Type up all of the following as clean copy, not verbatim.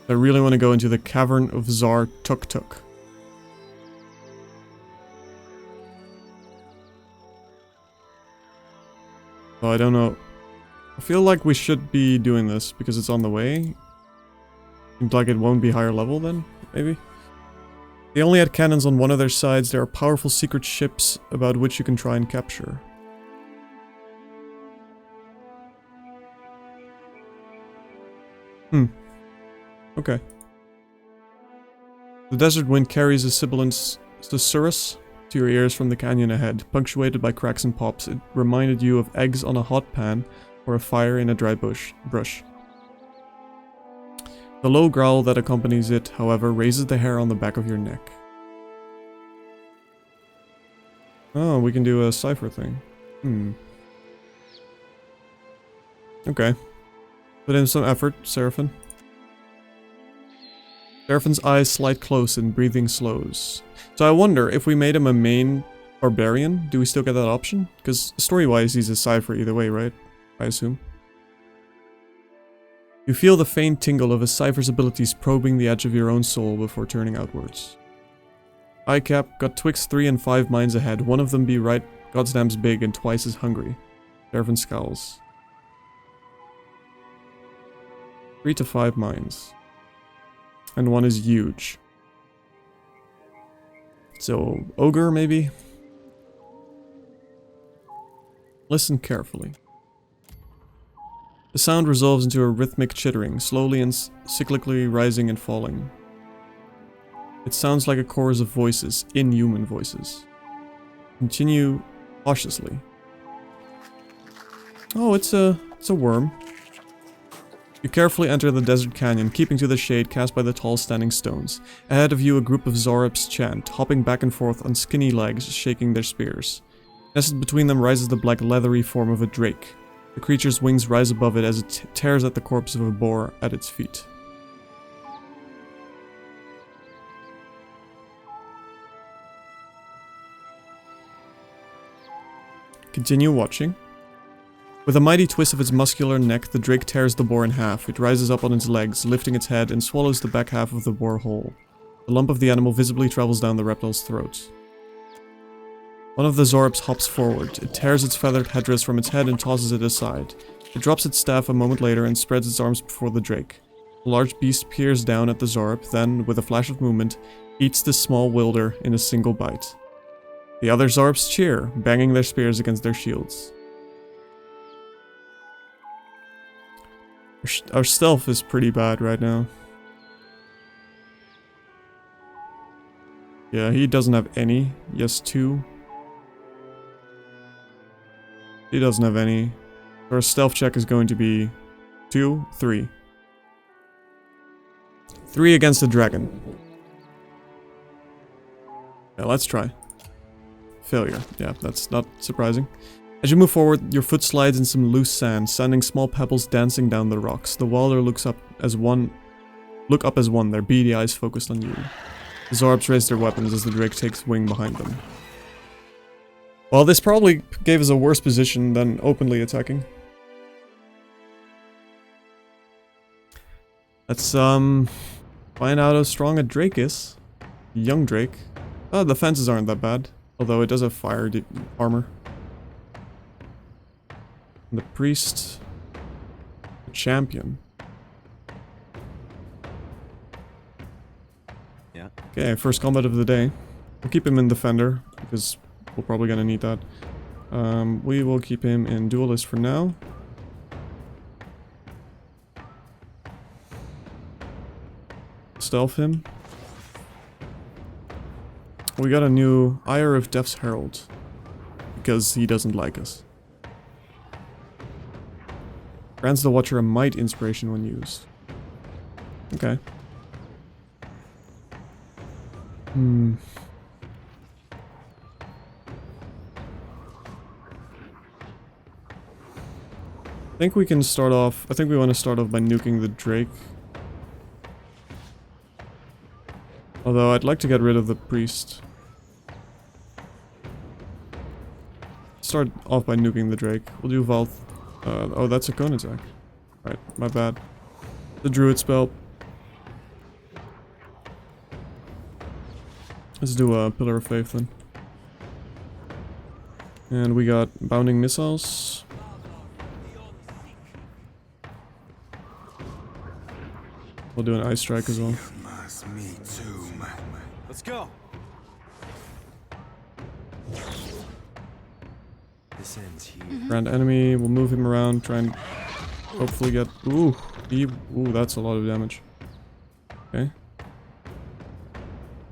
I really want to go into the Cavern of Zar Tuk Tuk. Oh, I don't know. I feel like we should be doing this because it's on the way. Seems like it won't be higher level then, maybe? They only had cannons on one of their sides. There are powerful secret ships about which you can try and capture. Okay. The desert wind carries a sibilant susurrus to your ears from the canyon ahead, punctuated by cracks and pops. It reminded you of eggs on a hot pan or a fire in a dry brush. The low growl that accompanies it, however, raises the hair on the back of your neck. Oh, we can do a cipher thing. Okay. Put in some effort, Seraphin. Seraphin's eyes slide close and breathing slows. So I wonder, if we made him a main barbarian, do we still get that option? Because story-wise, he's a cipher either way, right? I assume. You feel the faint tingle of a cipher's abilities probing the edge of your own soul before turning outwards. ICAP got Twix 3 and 5 mines ahead. One of them be right goddamn's big and twice as hungry. Seraphin scowls. 3 to 5 mines. And one is huge. So, ogre maybe? Listen carefully. The sound resolves into a rhythmic chittering, slowly and cyclically rising and falling. It sounds like a chorus of voices, inhuman voices. Continue cautiously. Oh, it's a worm. You carefully enter the desert canyon, keeping to the shade cast by the tall standing stones. Ahead of you, a group of Zorops chant, hopping back and forth on skinny legs, shaking their spears. Nested between them rises the black leathery form of a drake. The creature's wings rise above it as it tears at the corpse of a boar at its feet. Continue watching. With a mighty twist of its muscular neck, the drake tears the boar in half. It rises up on its legs, lifting its head, and swallows the back half of the boar whole. The lump of the animal visibly travels down the reptile's throat. One of the Zorops hops forward. It tears its feathered headdress from its head and tosses it aside. It drops its staff a moment later and spreads its arms before the drake. The large beast peers down at the Zorop, then, with a flash of movement, eats the small wilder in a single bite. The other Zorops cheer, banging their spears against their shields. Our stealth is pretty bad right now. Yeah, he doesn't have any. Yes, 2. He doesn't have any. So our stealth check is going to be 2, 3. 3 against the dragon. Yeah, let's try. Failure. Yeah, that's not surprising. As you move forward, your foot slides in some loose sand, sending small pebbles dancing down the rocks. The Wilder look up as one, their beady eyes focused on you. The Zorops raise their weapons as the drake takes wing behind them. Well, this probably gave us a worse position than openly attacking. Let's find out how strong a drake is. Young drake. Oh, the fences aren't that bad, although it does have fire armor. The priest, the champion. Yeah. Okay, first combat of the day. We'll keep him in defender because we're probably gonna need that. We will keep him in duelist for now. Stealth him. We got a new Ire of Death's Herald because he doesn't like us. Grants the Watcher a Might inspiration when used. Okay. I think we can start off... I think we want to start off by nuking the Drake. Although I'd like to get rid of the priest. Start off by nuking the Drake. We'll do Val... oh, that's a cone attack. Right, my bad. The druid spell. Let's do a Pillar of Faith then. And we got bounding missiles. We'll do an ice strike as well. Let's go. This ends here. Grand enemy, we'll move him around, try and hopefully get... Ooh, that's a lot of damage. Okay.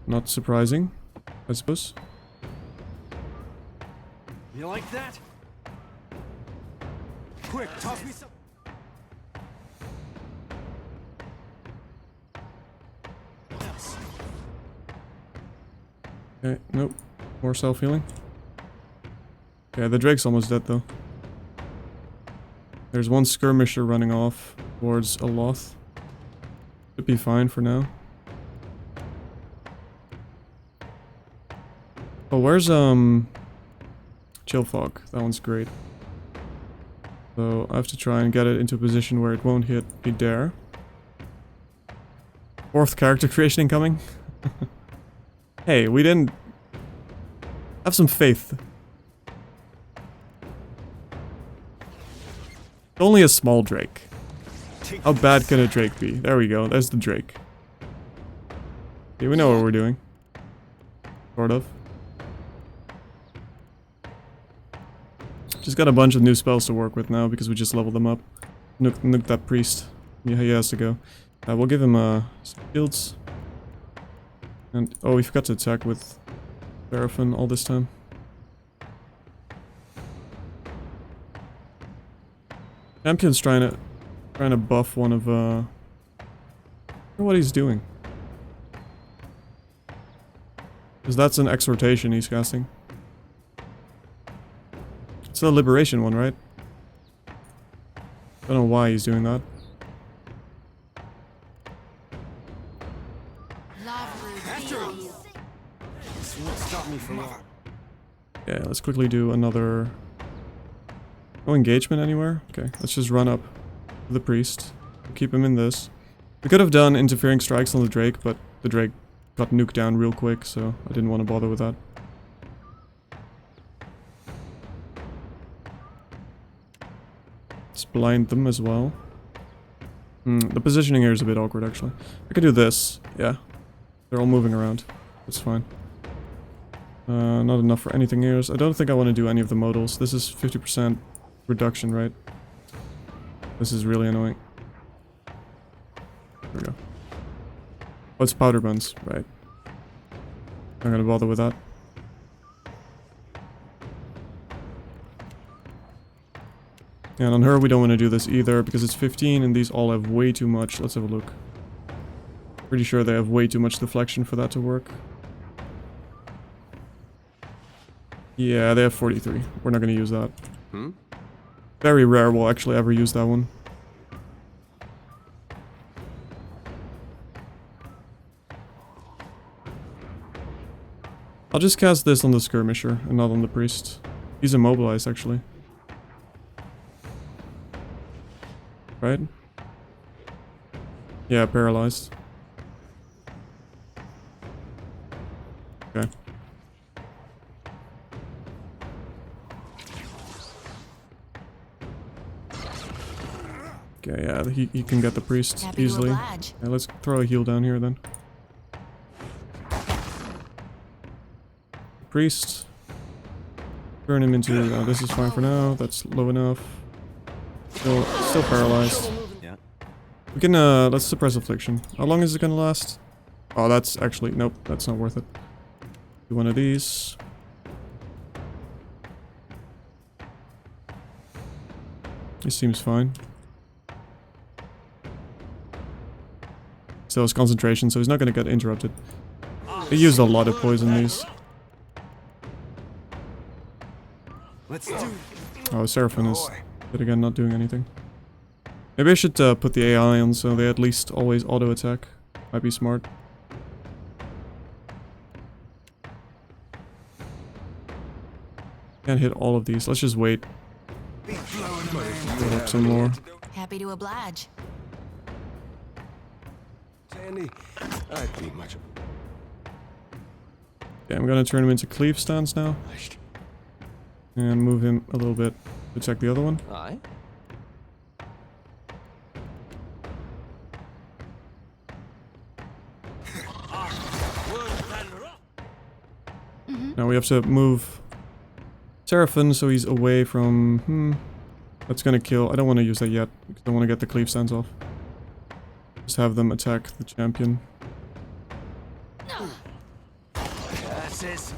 Not surprising, I suppose. You like that? Quick, toss me some. Yes. Okay, nope. More self-healing. Okay, the Drake's almost dead though. There's one skirmisher running off towards a Loth. Should be fine for now. Oh, where's Chill Fog? That one's great. So I have to try and get it into a position where it won't hit a dare. 4th character creation incoming. Hey, we didn't... Have some faith. Only a small Drake. How bad can a Drake be? There we go, there's the Drake. Okay, we know what we're doing. Sort of. Just got a bunch of new spells to work with now because we just leveled them up. Nuke that priest. Yeah, he has to go. We'll give him some shields. And oh, we forgot to attack with Seraphim all this time. Champion's trying to buff one of I don't know what he's doing. Because that's an exhortation he's casting. It's the liberation one, right? Don't know why he's doing that. This won't stop me from... Yeah, let's quickly do another... No engagement anywhere? Okay, let's just run up to the priest. We'll keep him in this. We could have done interfering strikes on the Drake, but the Drake got nuked down real quick, so I didn't want to bother with that. Let's blind them as well. The positioning here is a bit awkward, actually. I could do this. Yeah. They're all moving around. That's fine. Not enough for anything here. I don't think I want to do any of the modals. This is 50% reduction, right? This is really annoying. There we go. Oh, it's powder buns, right. Not gonna bother with that. And on her we don't want to do this either because it's 15 and these all have way too much. Let's have a look. Pretty sure they have way too much deflection for that to work. Yeah, they have 43. We're not gonna use that. Very rare we'll actually ever use that one. I'll just cast this on the skirmisher and not on the priest. He's immobilized actually. Right? Yeah, paralyzed. Okay. Okay, yeah, he can get the priest easily. Yeah, let's throw a heal down here then. Priest. Turn him into... this is fine for now. That's low enough. Still paralyzed. Yeah. We can, let's suppress affliction. How long is it gonna last? Oh, that's actually... Nope, that's not worth it. Do one of these. This seems fine. Still has concentration, so he's not gonna get interrupted. They used a lot of poison these. Let's do. Oh, Seraphim is, yet again, not doing anything. Maybe I should put the AI on so they at least always auto-attack. Might be smart. Can't hit all of these. Let's just wait. Build up some more. Happy to oblige. Sandy, I'd be much. Okay, I'm gonna turn him into cleave stance now. And move him a little bit to check the other one. Aye. Now we have to move Seraphim so he's away from... That's gonna kill. I don't want to use that yet, because I want to get the cleave stance off. Just have them attack the champion. That's it.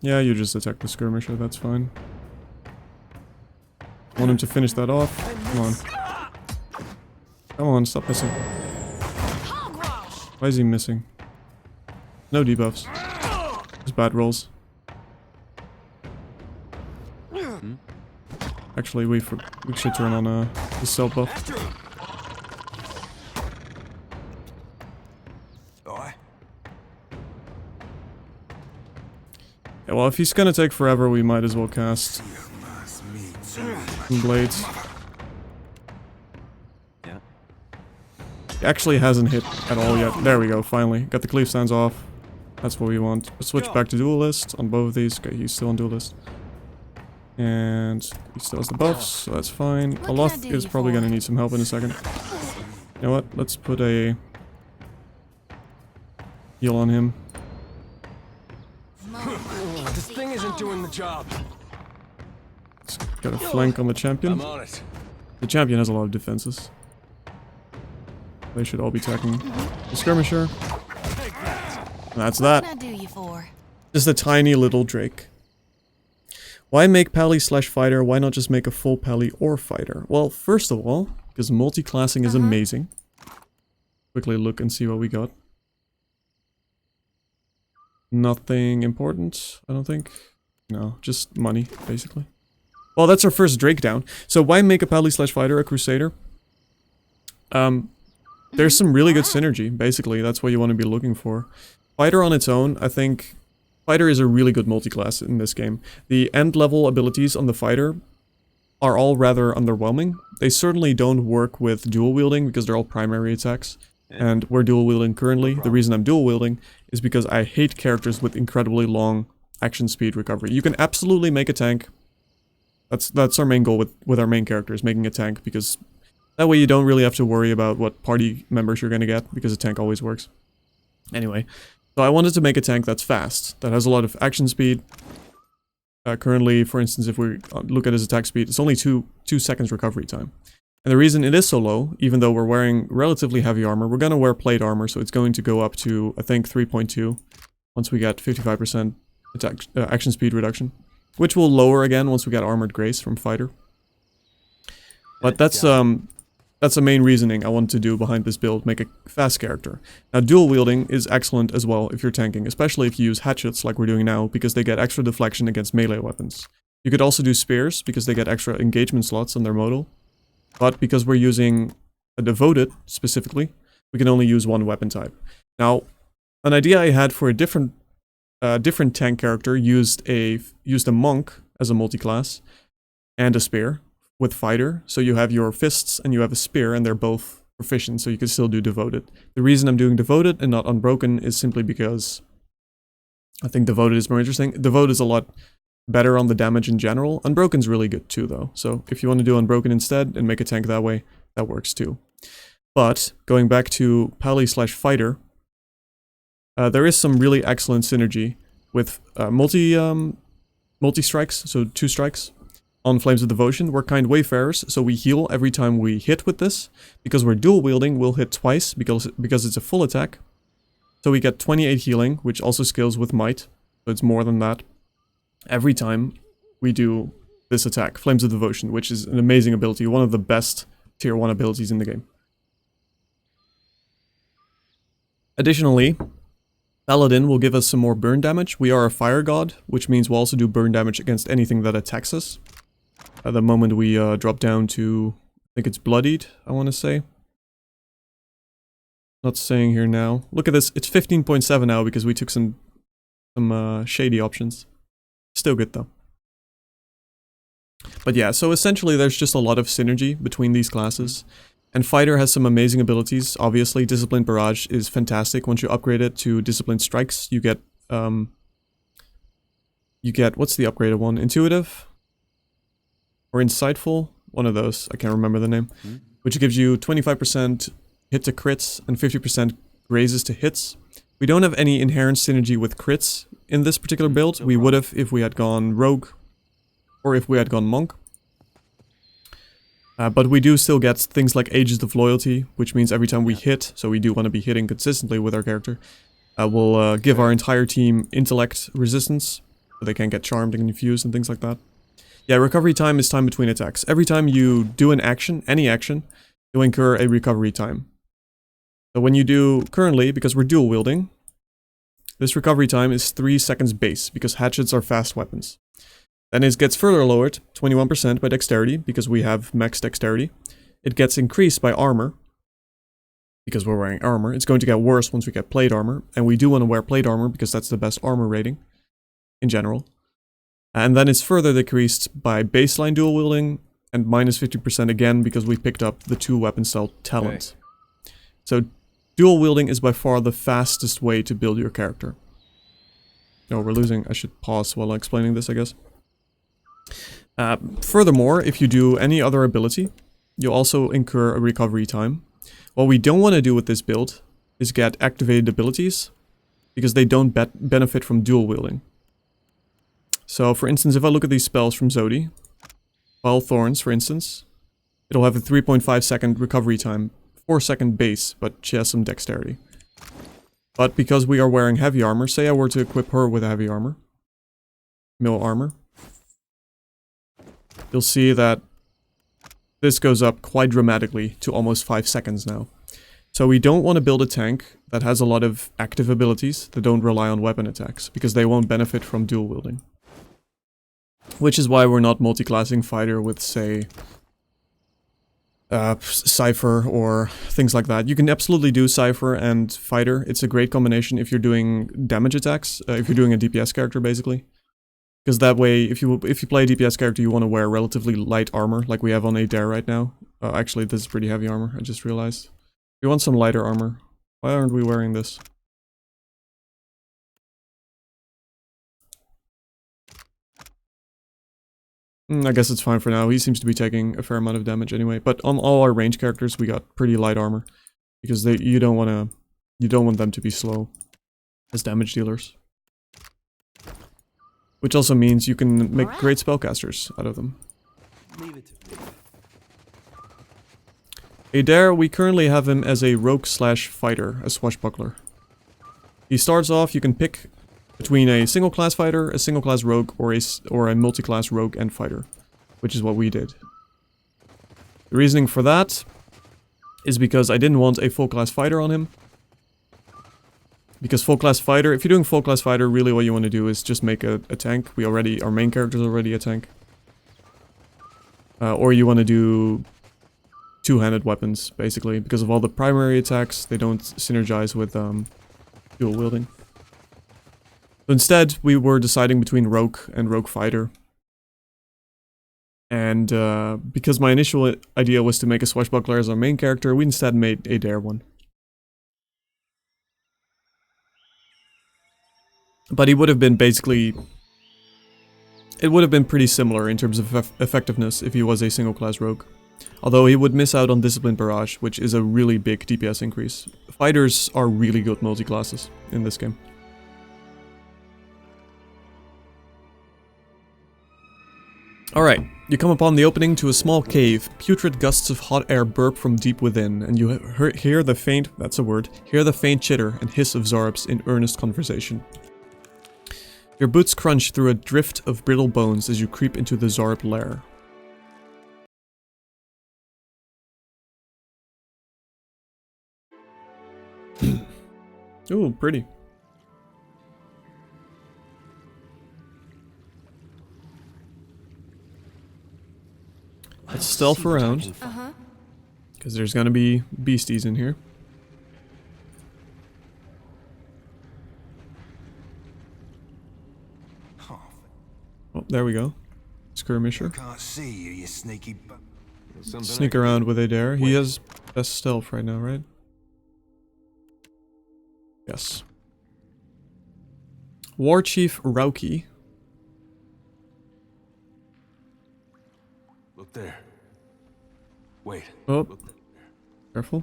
Yeah, you just attack the skirmisher, that's fine. Want him to finish that off. Come on. Come on, stop missing. Why is he missing? No debuffs. Just bad rolls. Actually, we should turn on the self buff. Yeah, well, if he's gonna take forever, we might as well cast some blades. Yeah. He actually hasn't hit at all yet. There we go, finally. Got the cleave stands off. That's what we want. Let's switch back to duelist on both of these. Okay, he's still on duelist. And he still has the buffs, so that's fine. Aloth is probably gonna need some help in a second. You know what? Let's put a heal on him. This thing isn't doing the job. Let's get a flank on the champion. I'm on it. The champion has a lot of defenses. They should all be attacking the skirmisher. And that's that. What can I do you for? Just a tiny little Drake. Why make pally slash fighter? Why not just make a full pally or fighter? Well, first of all, because multi-classing is amazing. Quickly look and see what we got. Nothing important, I don't think. No, just money, basically. Well, that's our first Drake down. So why make a pally slash fighter a Crusader? There's some really good synergy, basically. That's what you want to be looking for. Fighter on its own, I think... Fighter is a really good multi-class in this game. The end-level abilities on the fighter are all rather underwhelming. They certainly don't work with dual-wielding because they're all primary attacks. And we're dual-wielding currently. The reason I'm dual-wielding is because I hate characters with incredibly long action speed recovery. You can absolutely make a tank. That's our main goal with our main characters, making a tank, because that way you don't really have to worry about what party members you're going to get, because a tank always works. Anyway, so I wanted to make a tank that's fast, that has a lot of action speed. Currently, for instance, if we look at his attack speed, it's only 2 seconds recovery time. And the reason it is so low, even though we're wearing relatively heavy armor, we're going to wear plate armor, so it's going to go up to, I think, 3.2 once we get 55% attack, action speed reduction. Which will lower again once we get Armored Grace from Fighter. But that's the main reasoning I wanted to do behind this build, make a fast character. Now, dual wielding is excellent as well if you're tanking, especially if you use hatchets like we're doing now, because they get extra deflection against melee weapons. You could also do spears, because they get extra engagement slots on their modal. But because we're using a devoted, specifically, we can only use one weapon type. Now, an idea I had for a different tank character used a monk as a multi-class, and a spear with fighter. So you have your fists and you have a spear, and they're both proficient, so you can still do devoted. The reason I'm doing devoted and not unbroken is simply because I think devoted is more interesting. Devoted is a lot better on the damage in general. Unbroken's really good too, though. So if you want to do unbroken instead and make a tank that way, that works too. But going back to pally slash fighter, there is some really excellent synergy with multi-strikes, so 2 strikes on Flames of Devotion. We're kind wayfarers, so we heal every time we hit with this. Because we're dual wielding, we'll hit twice because it's a full attack. So we get 28 healing, which also scales with might, so it's more than that. Every time we do this attack, Flames of Devotion, which is an amazing ability, one of the best tier 1 abilities in the game. Additionally, Paladin will give us some more burn damage. We are a fire god, which means we'll also do burn damage against anything that attacks us. At the moment we drop down to, I think it's bloodied, I want to say. Not saying here now. Look at this, it's 15.7 now because we took some shady options. Still good though. But yeah, so essentially there's just a lot of synergy between these classes. And Fighter has some amazing abilities. Obviously, Disciplined Barrage is fantastic. Once you upgrade it to Disciplined Strikes, you get, what's the upgraded one? Intuitive? Or Insightful? One of those. I can't remember the name. Which gives you 25% hit to crits and 50% raises to hits. We don't have any inherent synergy with crits in this particular build. We would have if we had gone Rogue or if we had gone Monk. But we do still get things like Ages of Loyalty, which means every time we hit, so we do want to be hitting consistently with our character, we'll give our entire team intellect resistance, so they can't get charmed and confused and things like that. Yeah, recovery time is time between attacks. Every time you do an action, any action, you incur a recovery time. So when you do, currently, because we're dual wielding, this recovery time is 3 seconds base, because hatchets are fast weapons. Then it gets further lowered, 21% by dexterity, because we have max dexterity. It gets increased by armor, because we're wearing armor. It's going to get worse once we get plate armor, and we do want to wear plate armor because that's the best armor rating, in general. And then it's further decreased by baseline dual wielding, and minus 50% again, because we picked up the 2 weapon style talent. Okay. So, dual wielding is by far the fastest way to build your character. No, we're losing. I should pause while explaining this, I guess. Furthermore, if you do any other ability, you'll also incur a recovery time. What we don't want to do with this build is get activated abilities, because they don't benefit from dual wielding. So, for instance, if I look at these spells from Zodi, Vile Thorns, for instance, it'll have a 3.5 second recovery time, 4 second base, but she has some dexterity. But because we are wearing heavy armor, say I were to equip her with heavy armor, mill armor, you'll see that this goes up quite dramatically to almost 5 seconds now. So we don't want to build a tank that has a lot of active abilities that don't rely on weapon attacks, because they won't benefit from dual wielding. Which is why we're not multi-classing Fighter with, say, Cypher or things like that. You can absolutely do Cypher and Fighter. It's a great combination if you're doing damage attacks, if you're doing a DPS character, basically. Because that way, if you play a DPS character, you want to wear relatively light armor, like we have on Adair right now. Actually, this is pretty heavy armor, I just realized. We want some lighter armor. Why aren't we wearing this? I guess it's fine for now. He seems to be taking a fair amount of damage anyway. But on all our range characters, we got pretty light armor, because you don't want them to be slow as damage dealers. Which also means you can make great spellcasters out of them. Adair, we currently have him as a rogue/fighter, a swashbuckler. He starts off, you can pick between a single class fighter, a single class rogue, or a multi-class rogue and fighter, which is what we did. The reasoning for that is because I didn't want a full class fighter on him. Because full class fighter, if you're doing full class fighter, really what you want to do is just make a tank. Our main character is already a tank. Or you want to do two-handed weapons, basically, because of all the primary attacks, they don't synergize with dual wielding. So instead, we were deciding between rogue and rogue fighter. And because my initial idea was to make a swashbuckler as our main character, we instead made a dare one. But he would have been basically... It would have been pretty similar in terms of effectiveness if he was a single class rogue. Although he would miss out on Disciplined Barrage, which is a really big DPS increase. Fighters are really good multi-classes in this game. Alright, you come upon the opening to a small cave. Putrid gusts of hot air burp from deep within, and you hear the faint, that's a word, hear the faint chitter and hiss of Zarbs in earnest conversation. Your boots crunch through a drift of brittle bones as you creep into the Zarb lair. Ooh, pretty. Let's stealth around. Because there's gonna be beasties in here. Oh, there we go. Skirmisher. I can't see you, you sneaky Something sneak around with Adair. He has best stealth right now, right? Yes. Warchief Rauki. Look there. Wait. Oh, Look there. careful.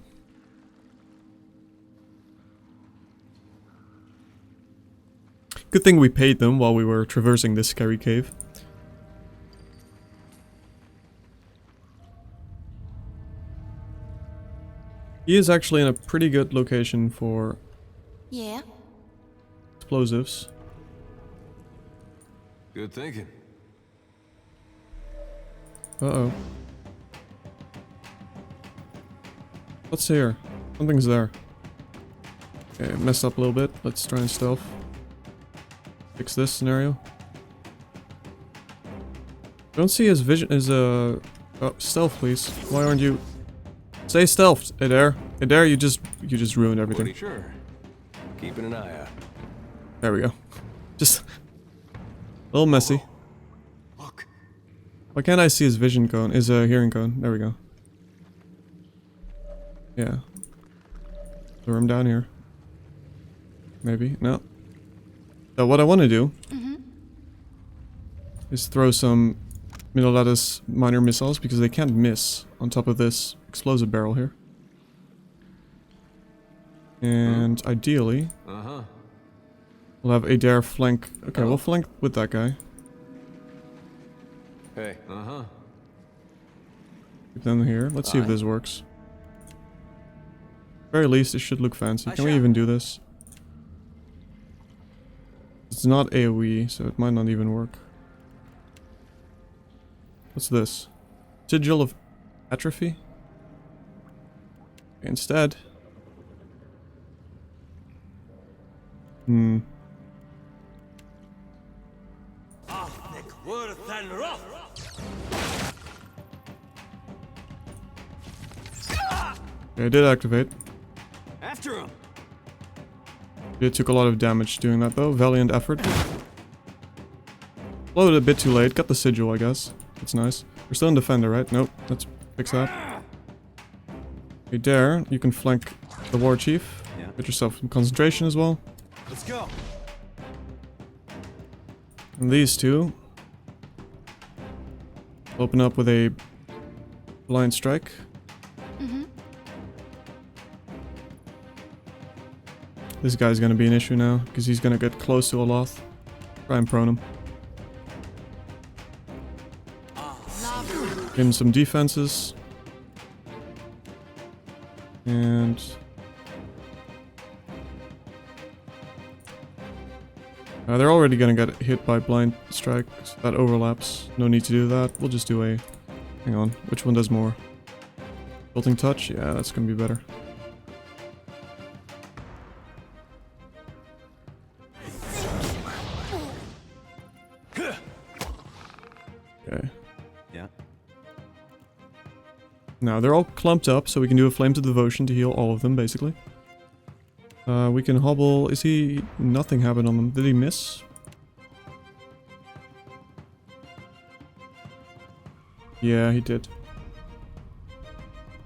Good thing we paid them while we were traversing this scary cave. He is actually in a pretty good location for explosives. Good thinking. Uh-oh. What's here? Something's there. Okay, messed up a little bit. Let's try and stealth. Fix this scenario. I don't see his vision as a... Oh, stealth please. Why aren't you... Stay stealthed, Adair. Adair, you just ruined everything. Pretty sure. Keeping an eye out. There we go. Just... a little messy. Look. Why can't I see his vision cone? His hearing cone. There we go. Yeah. Throw him down here. Maybe. No. So what I want to do is throw some Middle-Lattice minor missiles because they can't miss on top of this explosive barrel here. And ideally, we'll have Adair flank. Okay, we'll flank with that guy. Hey. Keep them here. Let's see if this works. At the very least, it should look fancy. Can we even do this? It's not AoE, so it might not even work. What's this? Sigil of Atrophy? Instead. Okay, I did activate. After him. It took a lot of damage doing that though. Valiant effort. Loaded a bit too late. Got the sigil, I guess. That's nice. We're still in defender, right? Nope. Let's fix that. Okay, Dare, you can flank the Warchief. Yeah. Get yourself some concentration as well. Let's go. And these two open up with a blind strike. This guy's gonna be an issue now, because he's gonna get close to Aloth. Try and prone him. Give him some defenses. And... they're already gonna get hit by blind strike, so that overlaps. No need to do that. We'll just do a... Hang on, which one does more? Jolting touch? Yeah, that's gonna be better. Okay. Yeah. Now, they're all clumped up, so we can do a Flame to Devotion to heal all of them, basically. We can hobble... Is he... Nothing happened on them. Did he miss? Yeah, he did.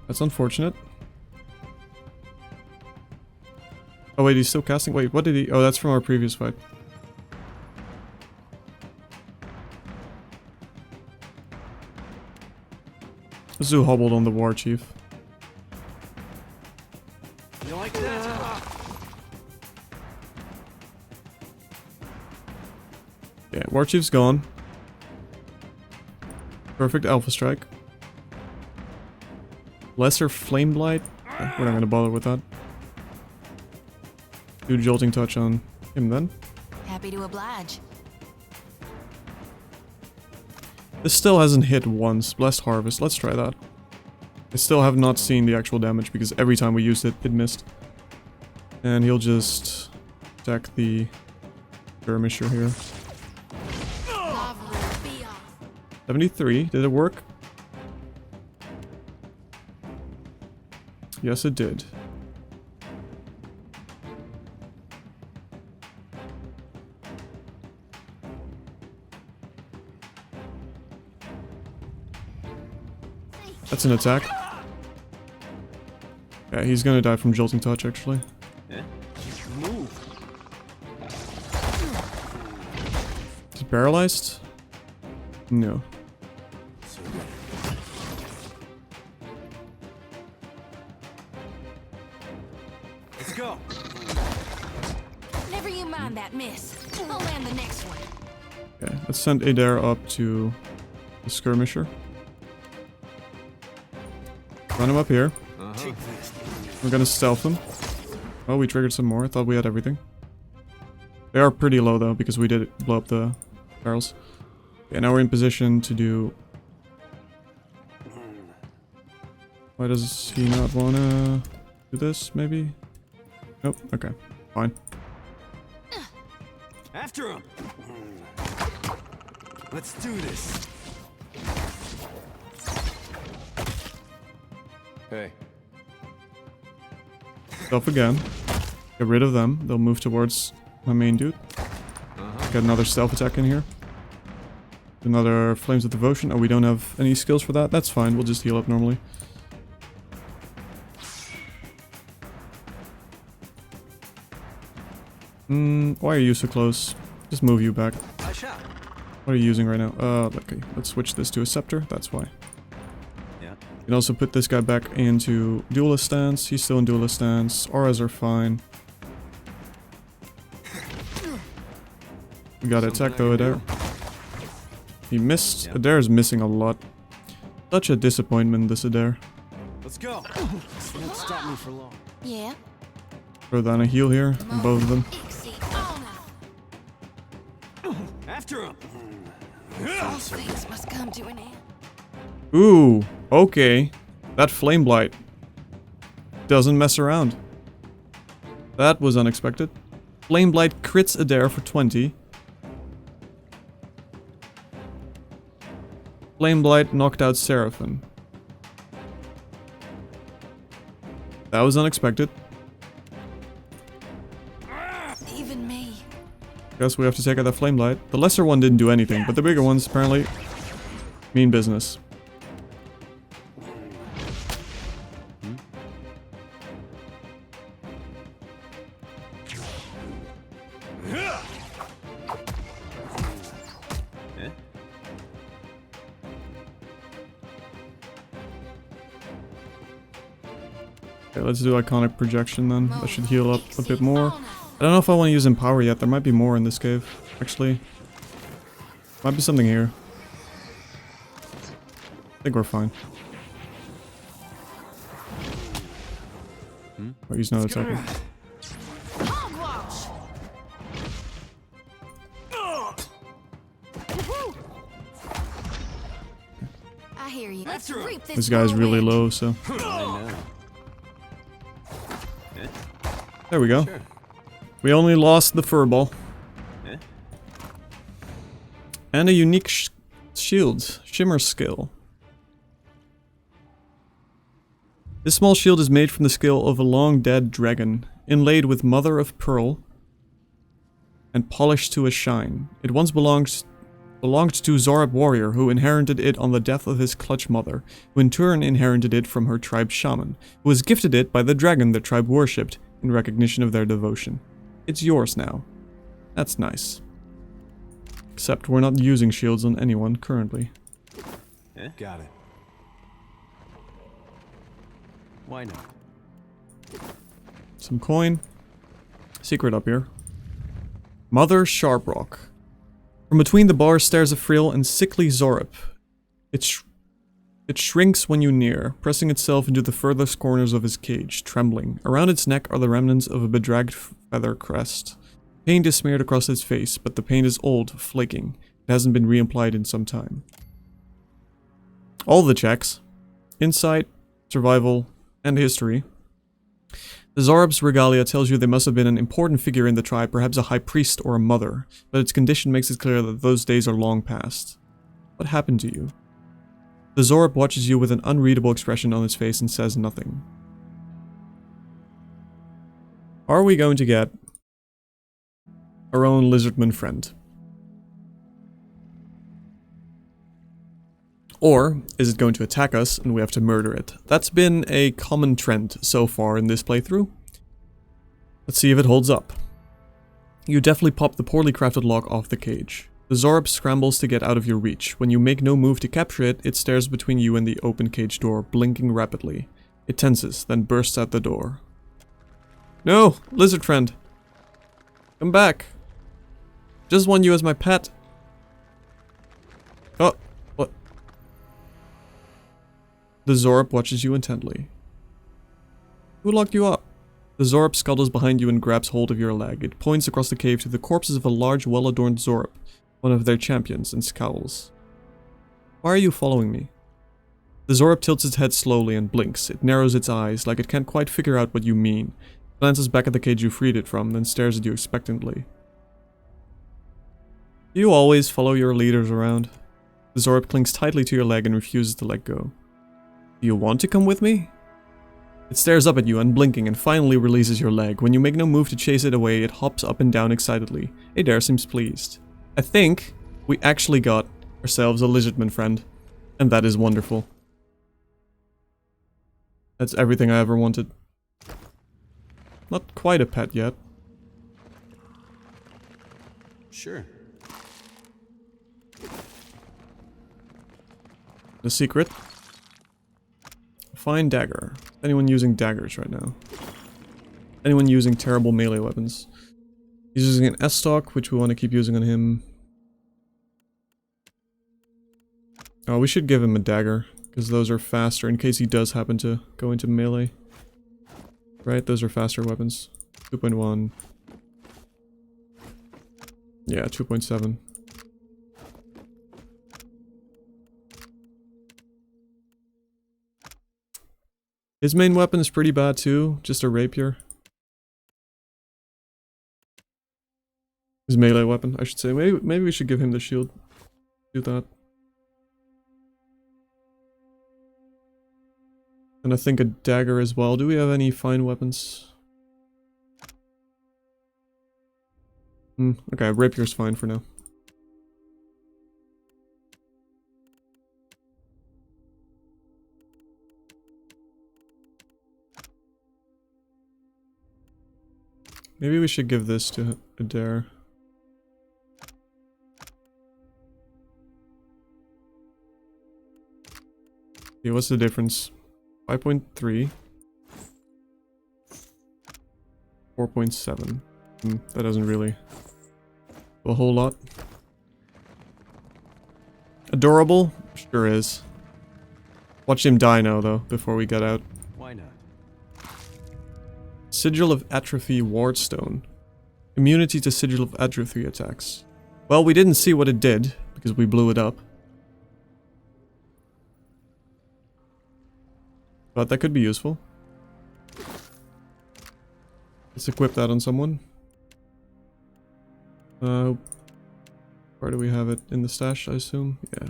That's unfortunate. Oh wait, he's still casting? Wait, what did he... Oh, that's from our previous fight. Let's do hobbled on the Warchief. You like that? Yeah, Warchief's gone. Perfect Alpha Strike. Lesser Flame Blight? Eh, we're not gonna bother with that. Do Jolting Touch on him then. Happy to oblige. This still hasn't hit once. Blessed Harvest. Let's try that. I still have not seen the actual damage because every time we used it, it missed. And he'll just attack the Skirmisher here. 73. Did it work? Yes, it did. That's an attack. Yeah, he's gonna die from Jolting Touch, actually. Eh? Move. Is he paralyzed? No. So good. Let's go. Never you mind that miss. I'll land the next one. Okay, let's send Adair up to the skirmisher. Run him up here. Take this. We're gonna stealth him. Oh, we triggered some more. I thought we had everything. They are pretty low though, because we did blow up the barrels. Okay, now we're in position to do... Why does he not wanna do this, maybe? Nope, okay, fine. After him. Let's do this. Hey. Stealth again. Get rid of them. They'll move towards my main dude. Get another stealth attack in here. Another Flames of Devotion. Oh, we don't have any skills for that. That's fine. We'll just heal up normally. Why are you so close? Just move you back. I shot. What are you using right now? Okay. Let's switch this to a Scepter. That's why. Yeah. You can also put this guy back into Duelist stance. He's still in Duelist stance. Auras are fine. We got attack though, Adair. He missed. Yeah. Adair is missing a lot. Such a disappointment, this Adair. Let's go. This won't stop me for long. Yeah. Throw down a heal here on both of them. Easy on her. After him. All things must come to an end. Ooh, okay. That Flame Blight doesn't mess around. That was unexpected. Flame Blight crits Adair for 20. Flame Blight knocked out Seraphim. That was unexpected. Even me. Guess we have to take out that Flame Blight. The lesser one didn't do anything, but the bigger ones apparently mean business. Eh? Okay, let's do Iconic Projection then. That should heal up a bit more. I don't know if I want to use Empower yet. There might be more in this cave, actually. Might be something here. I think we're fine. Oh, he's not attacking. Hogwash. I hear you. Let's After him. reap This guy's really whirlwind. low, so... I know. Eh? There we go. Sure. We only lost the Furball. Eh? And a unique shield. Shimmer skill. This small shield is made from the skill of a long-dead dragon, inlaid with mother of pearl and polished to a shine. It once belonged to Zorab warrior, who inherited it on the death of his clutch mother, who in turn inherited it from her tribe's shaman, who was gifted it by the dragon the tribe worshipped in recognition of their devotion. It's yours now. That's nice. Except we're not using shields on anyone currently. Eh? Got it. Why not? Some coin. Secret up here. Mother Sharprock. From between the bars stares a frail and sickly Zorab. It shrinks when you near, pressing itself into the furthest corners of his cage, trembling. Around its neck are the remnants of a bedraggled feather crest. Paint is smeared across its face, but the paint is old, flaking. It hasn't been reapplied in some time. All the checks. Insight, survival, and history. The Zorab's regalia tells you they must have been an important figure in the tribe, perhaps a high priest or a mother, but its condition makes it clear that those days are long past. What happened to you? The Zorab watches you with an unreadable expression on its face and says nothing. Are we going to get our own lizardman friend? Or is it going to attack us and we have to murder it? That's been a common trend so far in this playthrough. Let's see if it holds up. You definitely pop the poorly crafted lock off the cage. The Zorb scrambles to get out of your reach. When you make no move to capture it, it stares between you and the open cage door, blinking rapidly. It tenses, then bursts out the door. No! Lizard friend! Come back! Just want you as my pet. Oh! What? The Zorb watches you intently. Who locked you up? The Zorb scuttles behind you and grabs hold of your leg. It points across the cave to the corpses of a large, well-adorned Zorb, one of their champions, and scowls. Why are you following me? The Zorb tilts its head slowly and blinks. It narrows its eyes, like it can't quite figure out what you mean. It glances back at the cage you freed it from, then stares at you expectantly. You always follow your leaders around. The Zorb clings tightly to your leg and refuses to let go. Do you want to come with me? It stares up at you, unblinking, and finally releases your leg. When you make no move to chase it away, it hops up and down excitedly. Adair seems pleased. I think we actually got ourselves a lizardman friend, and that is wonderful. That's everything I ever wanted. Not quite a pet yet. Sure. The secret? Fine dagger. Anyone using daggers right now? Anyone using terrible melee weapons? He's using an S-stock, which we want to keep using on him. Oh, we should give him a dagger, because those are faster in case he does happen to go into melee. Right, those are faster weapons. 2.1. Yeah, 2.7. His main weapon is pretty bad too, just a rapier. His melee weapon, I should say. Maybe we should give him the shield. Do that. And I think a dagger as well. Do we have any fine weapons? Okay, rapier's fine for now. Maybe we should give this to Adair. Okay, what's the difference? 5.3. 4.7. That doesn't really do a whole lot. Adorable? Sure is. Watch him die now, though, before we get out. Why not? Sigil of Atrophy Wardstone. Immunity to Sigil of Atrophy attacks. Well, we didn't see what it did, because we blew it up. But that could be useful. Let's equip that on someone. Where do we have it? In the stash, I assume? Yeah.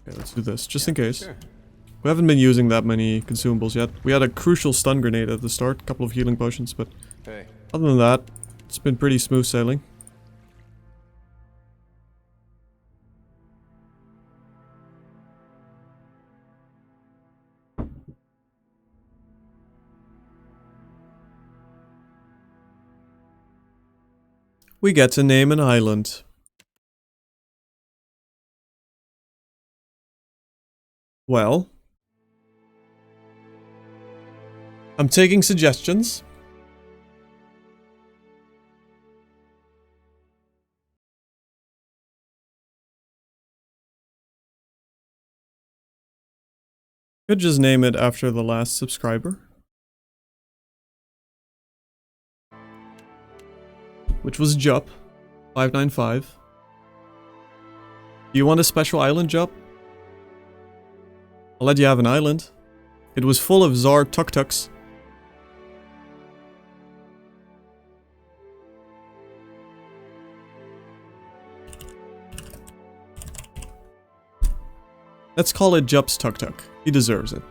Okay, let's do this, just in case. Sure. We haven't been using that many consumables yet. We had a crucial stun grenade at the start, a couple of healing potions, but Hey. other than that, it's been pretty smooth sailing. We get to name an island. Well, I'm taking suggestions. Could just name it after the last subscriber, which was Jup 595. Do you want a special island, Jup? I'll let you have an island. It was full of Zar tuk-tuks. Let's call it Jup's tuk-tuk. He deserves it.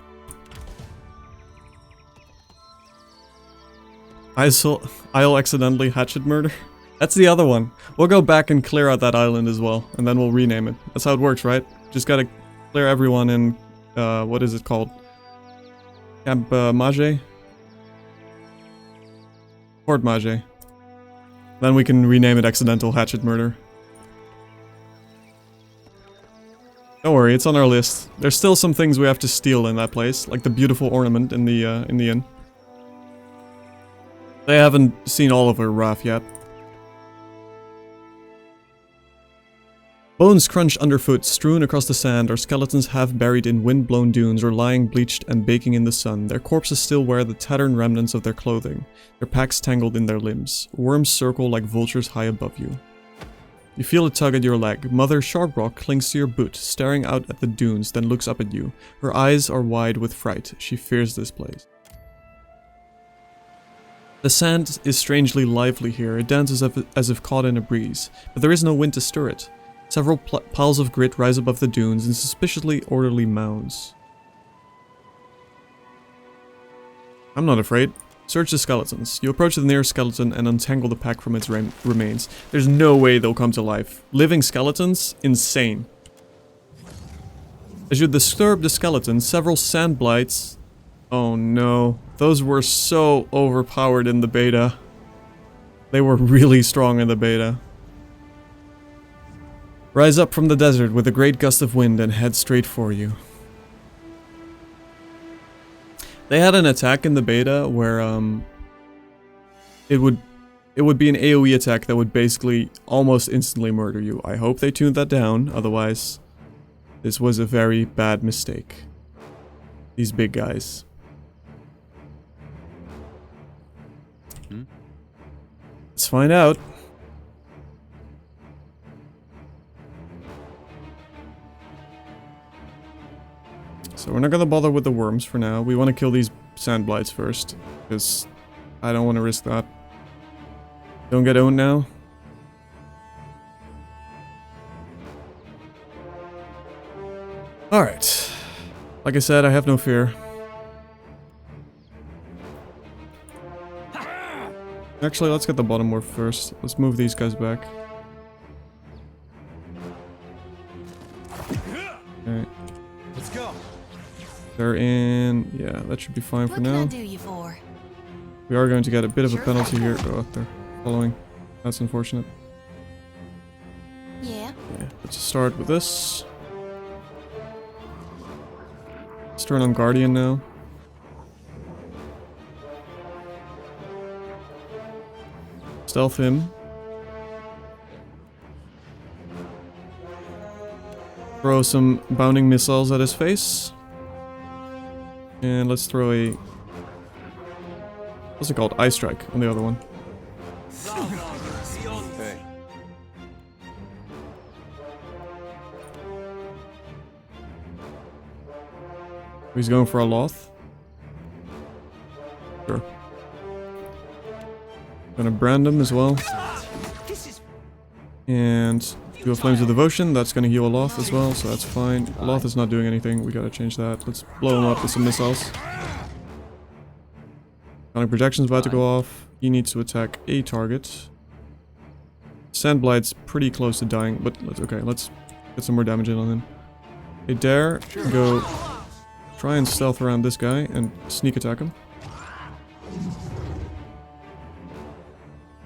I'll accidentally hatchet murder. That's the other one. We'll go back and clear out that island as well, and then we'll rename it. That's how it works, right? Just gotta clear everyone in, what is it called? Camp Mage? Port Mage. Then we can rename it Accidental Hatchet Murder. Don't worry, it's on our list. There's still some things we have to steal in that place, like the beautiful ornament in the inn. They haven't seen Oliver Raff yet. Bones crunch underfoot, strewn across the sand, are skeletons half buried in wind-blown dunes or lying bleached and baking in the sun. Their corpses still wear the tattered remnants of their clothing, their packs tangled in their limbs. Worms circle like vultures high above you. You feel a tug at your leg. Mother Sharprock clings to your boot, staring out at the dunes, then looks up at you. Her eyes are wide with fright. She fears this place. The sand is strangely lively here. It dances as if caught in a breeze, but there is no wind to stir it. Several piles of grit rise above the dunes in suspiciously orderly mounds. I'm not afraid. Search the skeletons. You approach the nearest skeleton and untangle the pack from its remains. There's no way they'll come to life. Living skeletons? Insane. As you disturb the skeleton, several sand blights... Oh no. Those were so overpowered in the beta. They were really strong in the beta. Rise up from the desert with a great gust of wind and head straight for you. They had an attack in the beta where it would be an AoE attack that would basically almost instantly murder you. I hope they tuned that down, otherwise this was a very bad mistake. These big guys. Let's find out. So we're not gonna bother with the worms for now. We want to kill these sand blights first, because I don't want to risk that. Don't get owned now. Alright. Like I said, I have no fear. Actually, let's get the bottom morph first. Let's move these guys back. Okay. Let's go. They're in... yeah, that should be fine for now. What can I do you for? We are going to get a bit of a penalty here. Oh, they're following. That's unfortunate. Yeah. Okay, let's start with this. Let's turn on Guardian now. Stealth him. Throw some bounding missiles at his face. And let's throw a... what's it called? Ice Strike on the other one. Hey. He's going for a Loth. Sure. Gonna brand him as well. And do a Flames of Devotion. That's gonna heal a Loth as well, so that's fine. Loth is not doing anything. We gotta change that. Let's blow him up with some missiles. Sonic Projection's about to go off. He needs to attack a target. Sandblight's pretty close to dying, but that's okay. Let's get some more damage in on him. Okay, Dare, go try and stealth around this guy and sneak attack him.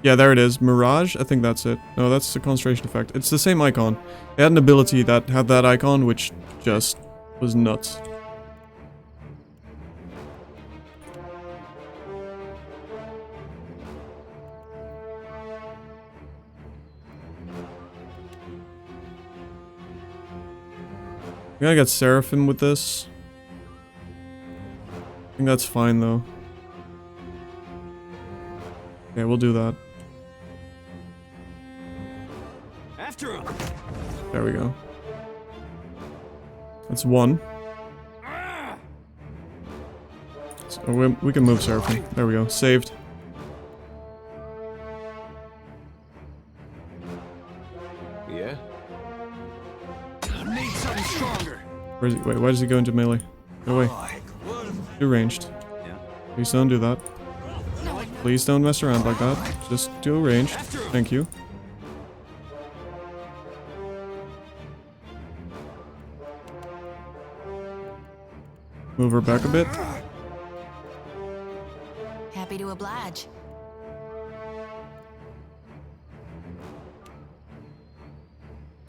Yeah, there it is. Mirage? I think that's it. No, that's the concentration effect. It's the same icon. They had an ability that had that icon, which just was nuts. We gotta get Seraphim with this. I think that's fine though. Okay, we'll do that. After him. There we go. That's one. So we can move Seraphim. There we go. Saved. Yeah. Need something stronger. Where is he? Wait, why does he go into melee? Go away. Too ranged. Yeah. Please don't do that. No, Please don't mess around like that. Just do a range. Thank you. Move her back a bit. Happy to oblige.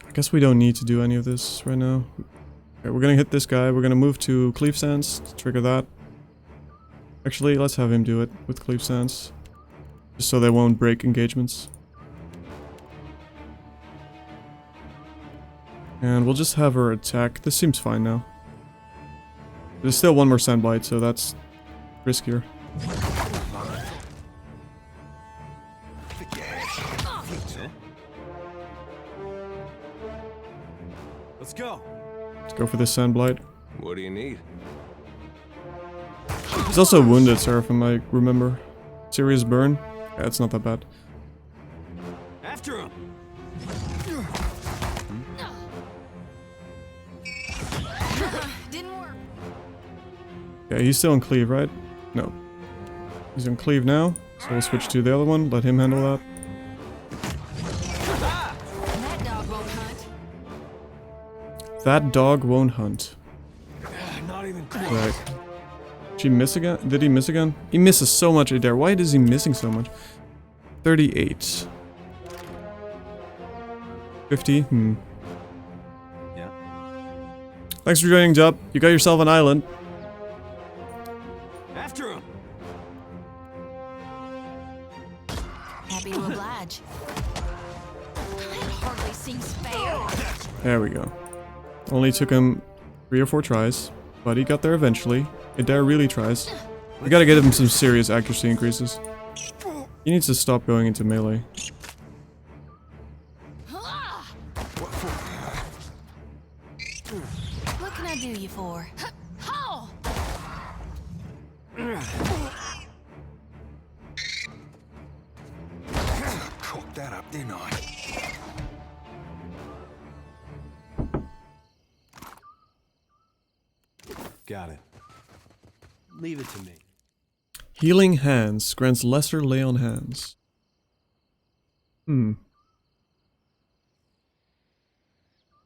I guess we don't need to do any of this right now. Okay, we're gonna hit this guy. We're gonna move to Cleave Sands to trigger that. Actually, let's have him do it with Cleave Sands. Just so they won't break engagements. And we'll just have her attack. This seems fine now. There's still one more Sandbite, so that's riskier. Let's go. Let's go for this Sandblight. What do you need? He's also wounded, Seraphim, I remember. Serious burn? Yeah, it's not that bad. After him. Didn't work. Yeah, he's still in Cleave, right? No. He's in Cleave now, so we'll switch to the other one, let him handle that. That dog won't hunt. That dog won't hunt. Not even close. Right. Did she miss again? Did he miss again? He misses so much there. Why is he missing so much? 38. 50? Yeah. Thanks for joining, Jup. You got yourself an island. After him. Happy to oblige. It hardly seems fair. There we go. Only took him 3 or 4 tries, but he got there eventually. Adair really tries. We gotta get him some serious accuracy increases. He needs to stop going into melee. What can I do you for? Oh! Cooked that up, didn't I? Got it. Leave it to me. Healing Hands grants lesser lay on hands. Who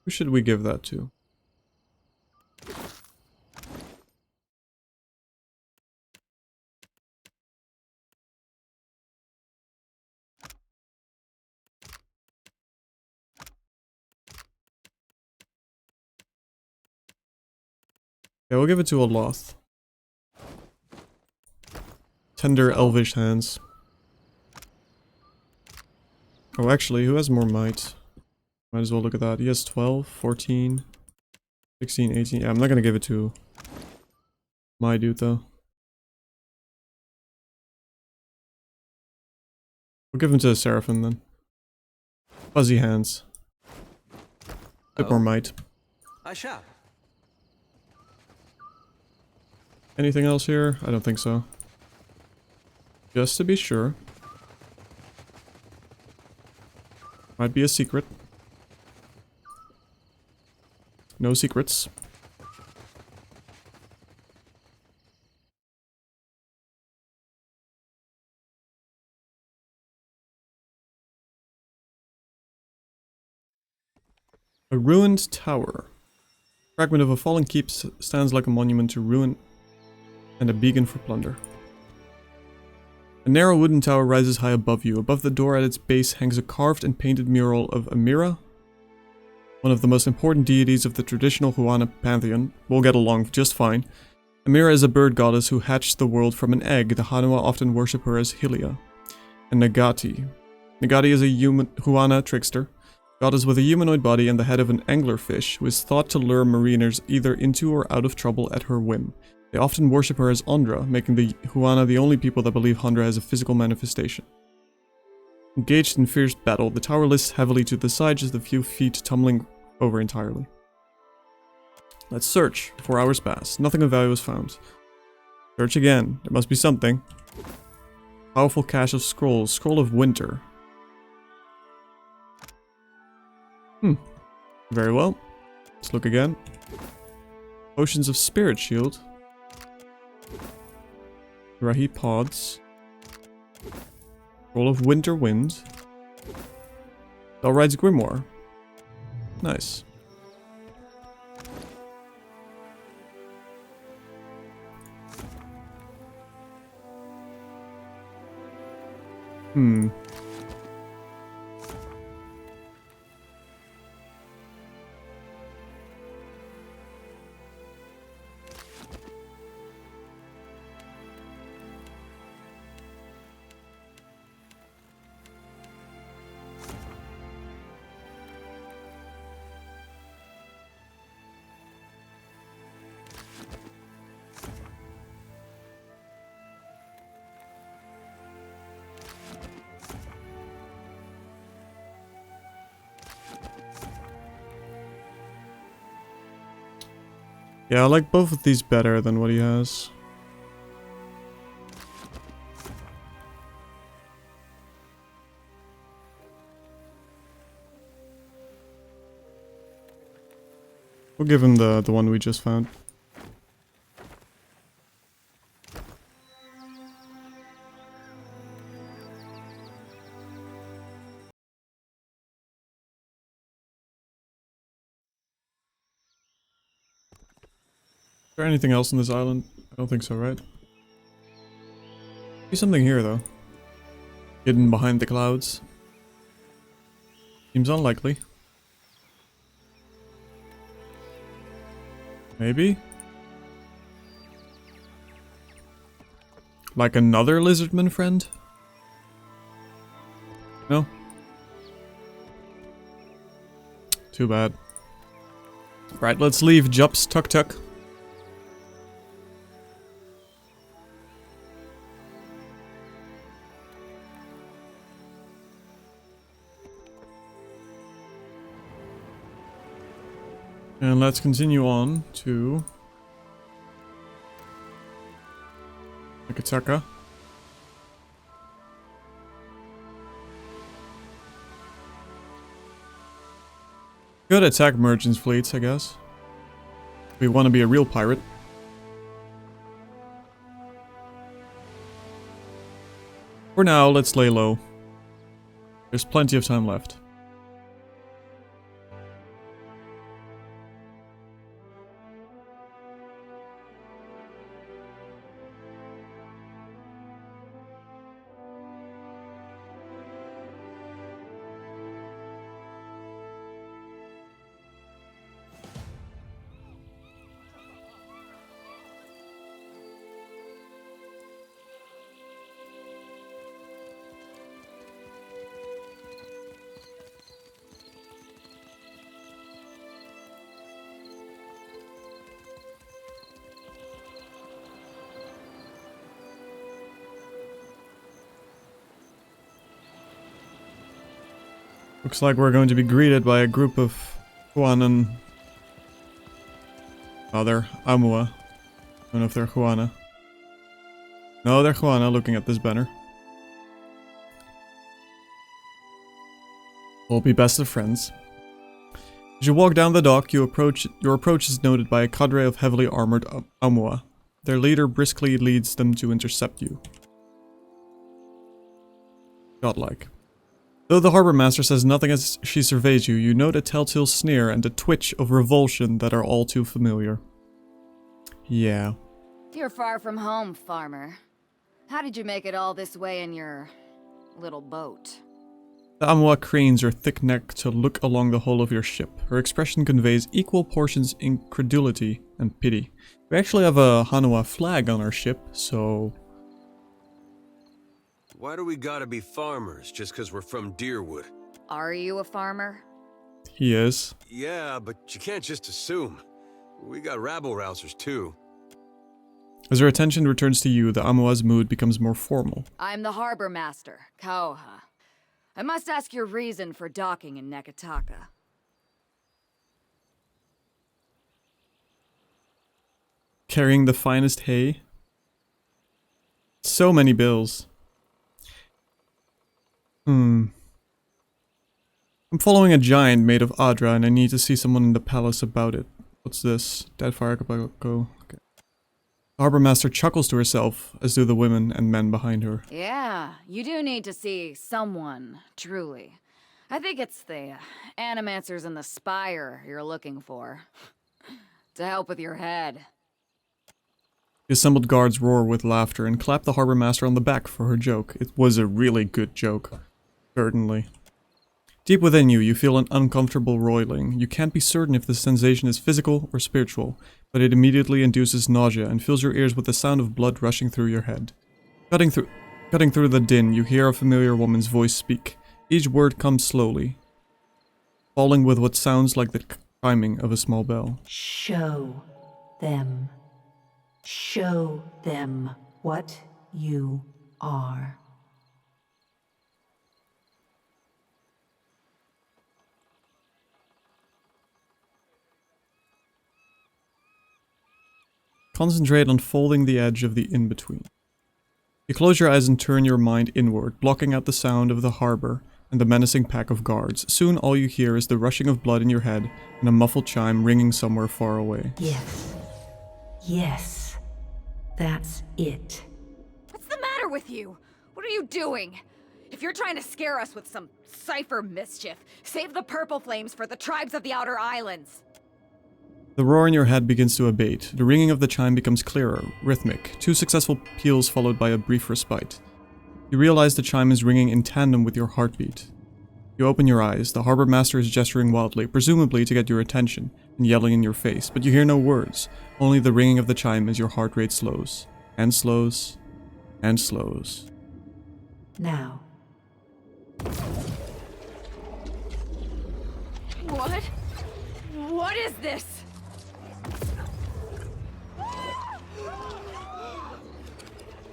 should we give that to? Yeah, we'll give it to a Loth. Tender elvish hands. Oh, actually, who has more might? Might as well look at that. He has 12, 14, 16, 18. Yeah, I'm not gonna give it to my dude, though. We'll give him to Seraphim, then. Fuzzy hands. Bit more might. I shall. Anything else here? I don't think so. Just to be sure. Might be a secret. No secrets. A ruined tower. Fragment of a fallen keep stands like a monument to ruin and a beacon for plunder. A narrow wooden tower rises high above you. Above the door at its base hangs a carved and painted mural of Amira, one of the most important deities of the traditional Huana pantheon. We'll get along just fine. Amira is a bird goddess who hatched the world from an egg. The Hanua often worship her as Hylia. And Nagati. Nagati is a Huana trickster, goddess with a humanoid body and the head of an anglerfish, who is thought to lure mariners either into or out of trouble at her whim. They often worship her as Ondra, making the Huana the only people that believe Ondra has a physical manifestation. Engaged in fierce battle, the tower lists heavily to the side, just a few feet tumbling over entirely. Let's search. 4 hours pass. Nothing of value was found. Search again. There must be something. Powerful cache of scrolls. Scroll of Winter. Very well. Let's look again. Potions of Spirit Shield. Rahi Pods. Roll of Winter Wind. Elride's Grimoire. Nice. Yeah, I like both of these better than what he has. We'll give him the one we just found. Is there anything else on this island? I don't think so, right? See something here, though. Hidden behind the clouds. Seems unlikely. Maybe? Like another lizardman friend? No? Too bad. Right, let's leave Jups Tuk Tuk. And let's continue on to Nakataka. Good attack merchants fleets, I guess. We want to be a real pirate. For now, let's lay low. There's plenty of time left. Looks like we're going to be greeted by a group of Huanan. Oh, they're Amua. I don't know if they're Huana. No, they're Huana looking at this banner. We'll be best of friends. As you walk down the dock, your approach is noted by a cadre of heavily armored Amua. Their leader briskly leads them to intercept you. Godlike. Though the harbor master says nothing as she surveys you, you note a telltale sneer and a twitch of revulsion that are all too familiar. Yeah. You're far from home, farmer. How did you make it all this way in your little boat? The Amua cranes her thick neck to look along the hull of your ship. Her expression conveys equal portions incredulity and pity. We actually have a Hanua flag on our ship, so... Why do we gotta be farmers just because we're from Deerwood? Are you a farmer? He is. Yeah, but you can't just assume. We got rabble-rousers too. As her attention returns to you, the Amua's mood becomes more formal. I'm the harbor master, Kauha. I must ask your reason for docking in Nekataka. Carrying the finest hay. So many bills. I'm following a giant made of Adra and I need to see someone in the palace about it. What's this? Dead fire go. Okay. The Harbor Master chuckles to herself, as do the women and men behind her. Yeah, you do need to see someone, truly. I think it's the animancers and the spire you're looking for. To help with your head. The assembled guards roar with laughter and clap the Harbor Master on the back for her joke. It was a really good joke. Certainly. Deep within you, you feel an uncomfortable roiling. You can't be certain if the sensation is physical or spiritual, but it immediately induces nausea and fills your ears with the sound of blood rushing through your head. Cutting through the din, you hear a familiar woman's voice speak. Each word comes slowly, falling with what sounds like the chiming of a small bell. Show them. Show them what you are. Concentrate on folding the edge of the in-between. You close your eyes and turn your mind inward, blocking out the sound of the harbor and the menacing pack of guards. Soon all you hear is the rushing of blood in your head and a muffled chime ringing somewhere far away. Yes. Yes. That's it. What's the matter with you? What are you doing? If you're trying to scare us with some cipher mischief, save the purple flames for the tribes of the Outer Islands. The roar in your head begins to abate. The ringing of the chime becomes clearer, rhythmic. 2 successful peals followed by a brief respite. You realize the chime is ringing in tandem with your heartbeat. You open your eyes. The Harbor Master is gesturing wildly, presumably to get your attention, and yelling in your face, but you hear no words. Only the ringing of the chime as your heart rate slows. And slows. And slows. Now. What? What is this?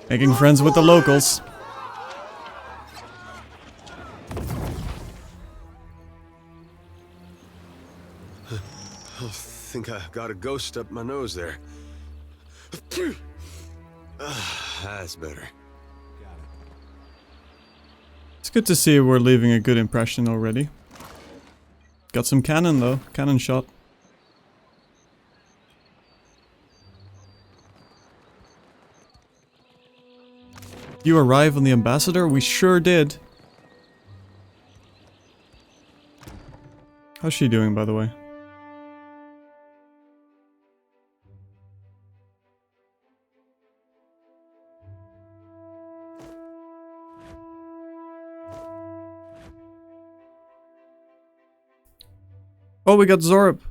Making friends with the locals. I think I got a ghost up my nose there. That's better. It's good to see we're leaving a good impression already. Got some cannon though, cannon shot. You arrive on the Ambassador? We sure did. How's she doing, by the way? Oh, we got Zorb.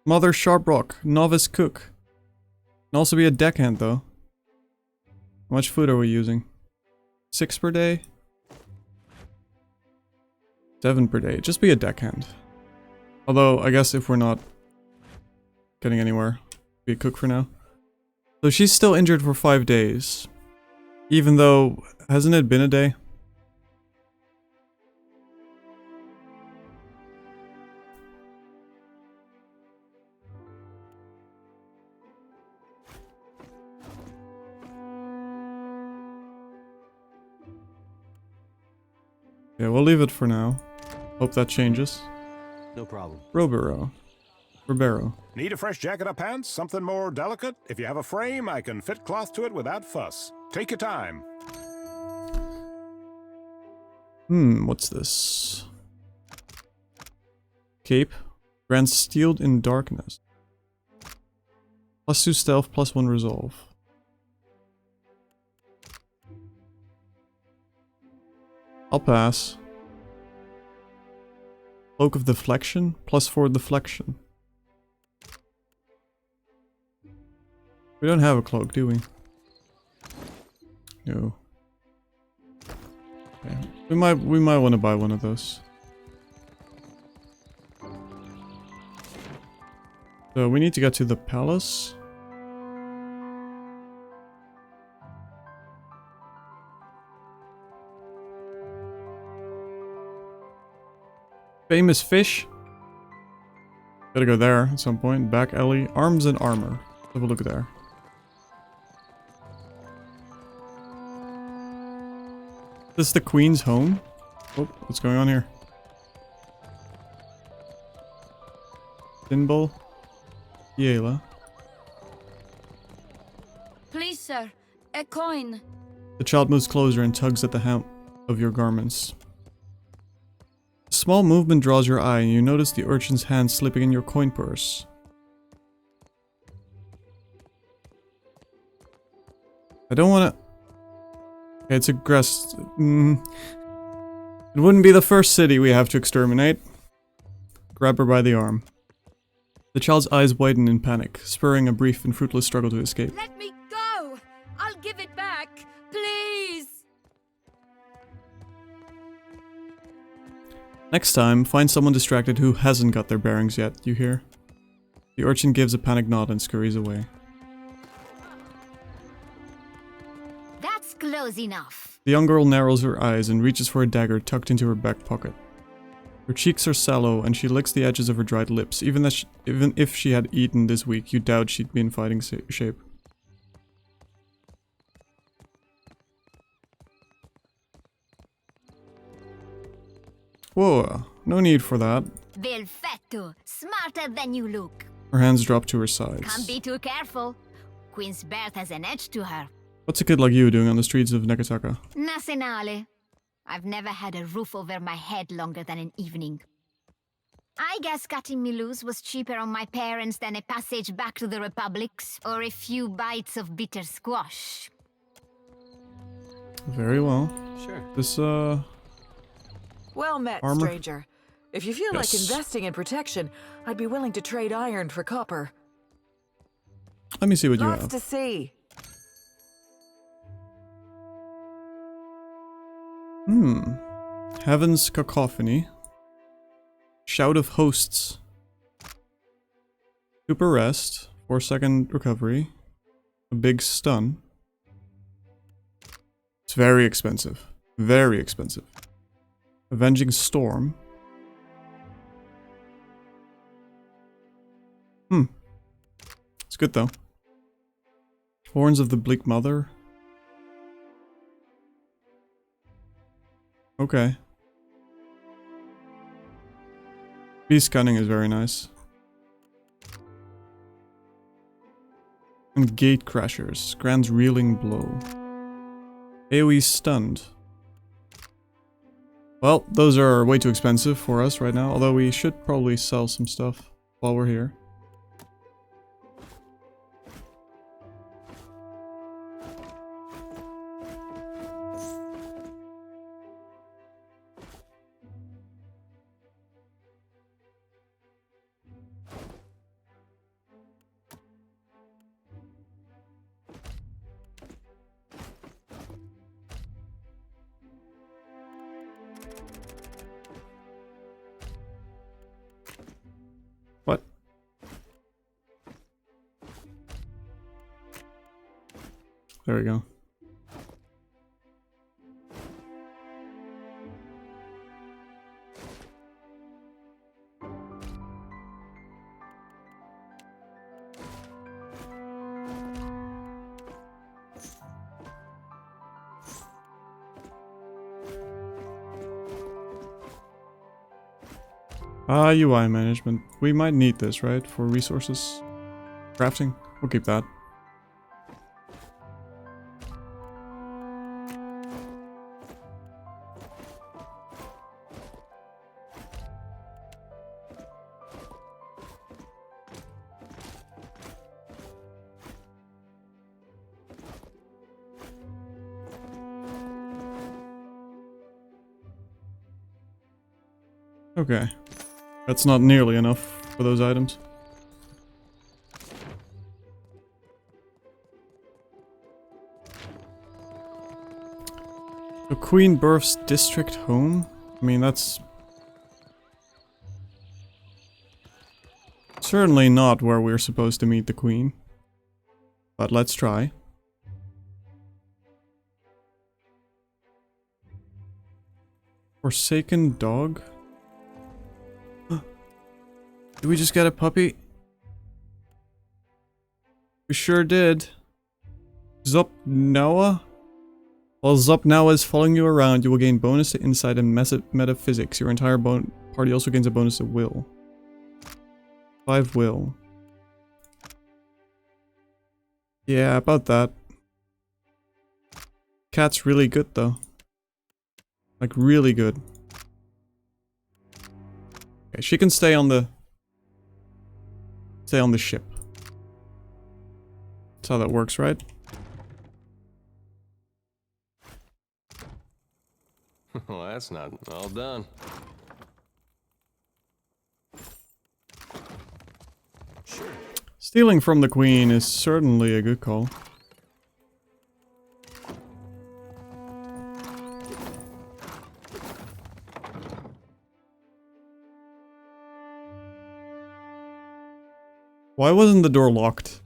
Mother Sharprock. Novice Cook. Can also be a deckhand, though. How much food are we using? 6 per day? 7 per day. Just be a deckhand. Although, I guess if we're not getting anywhere, be a cook for now. So she's still injured for 5 days. Even though, hasn't it been a day? Yeah, we'll leave it for now. Hope that changes. No problem. Ribeiro. Need a fresh jacket or pants? Something more delicate? If you have a frame, I can fit cloth to it without fuss. Take your time. What's this? Cape. Grants steeled in darkness. +2 stealth, +1 resolve. I'll pass. Cloak of Deflection, +4 deflection. We don't have a cloak, do we? No. Okay. We might want to buy one of those. So we need to get to the palace. Famous fish. Gotta go there at some point. Back alley. Arms and armor. Let's have a look there. This is the Queen's home? Oh, what's going on here? Symbol. Yela. Please sir. A coin. The child moves closer and tugs at the hem of your garments. A small movement draws your eye and you notice the urchin's hand slipping in your coin purse. I don't want to... Okay, it's aggressive. It wouldn't be the first city we have to exterminate. Grab her by the arm. The child's eyes widen in panic, spurring a brief and fruitless struggle to escape. Let me go! I'll give it back! Please! Next time, find someone distracted who hasn't got their bearings yet, you hear? The urchin gives a panicked nod and scurries away. That's close enough. The young girl narrows her eyes and reaches for a dagger tucked into her back pocket. Her cheeks are sallow and she licks the edges of her dried lips. Even if she had eaten this week, you doubt she'd be in fighting shape. Whoa, no need for that. Perfetto. Smarter than you look. Her hands drop to her sides. Can't be too careful. Queen's birth has an edge to her. What's a kid like you doing on the streets of Nekataka? Nacionale. I've never had a roof over my head longer than an evening. I guess cutting me loose was cheaper on my parents than a passage back to the Republics or a few bites of bitter squash. Very well. Sure. This, Well met, armor? stranger. If you feel like Yes. investing in protection, I'd be willing to trade iron for copper. let me see what you Lots have. to see. Heaven's Cacophony. Shout of Hosts. Super Rest. 4-second recovery. A big stun. It's very expensive. Very expensive. Avenging Storm. It's good though. Horns of the Bleak Mother. Okay. Beast Cunning is very nice. And Gate Crashers. Grand's Reeling Blow. AoE Stunned. Well, those are way too expensive for us right now, although we should probably sell some stuff while we're here. What? There we go. UI management. We might need this, right? For resources. Crafting. We'll keep that. Okay. That's not nearly enough for those items. The Queen births district home? I mean, that's certainly not where we're supposed to meet the Queen. But let's try. Forsaken dog? Did we just get a puppy? We sure did. Zup Noah? While Zup Noah is following you around, you will gain bonus to insight and metaphysics. Your entire party also gains a bonus to will. 5 will. Yeah, about that. Cat's really good though. Like really good. Okay, she can stay on the ship. That's how that works, right? Well, that's not all done. Stealing from the queen is certainly a good call. Why wasn't the door locked?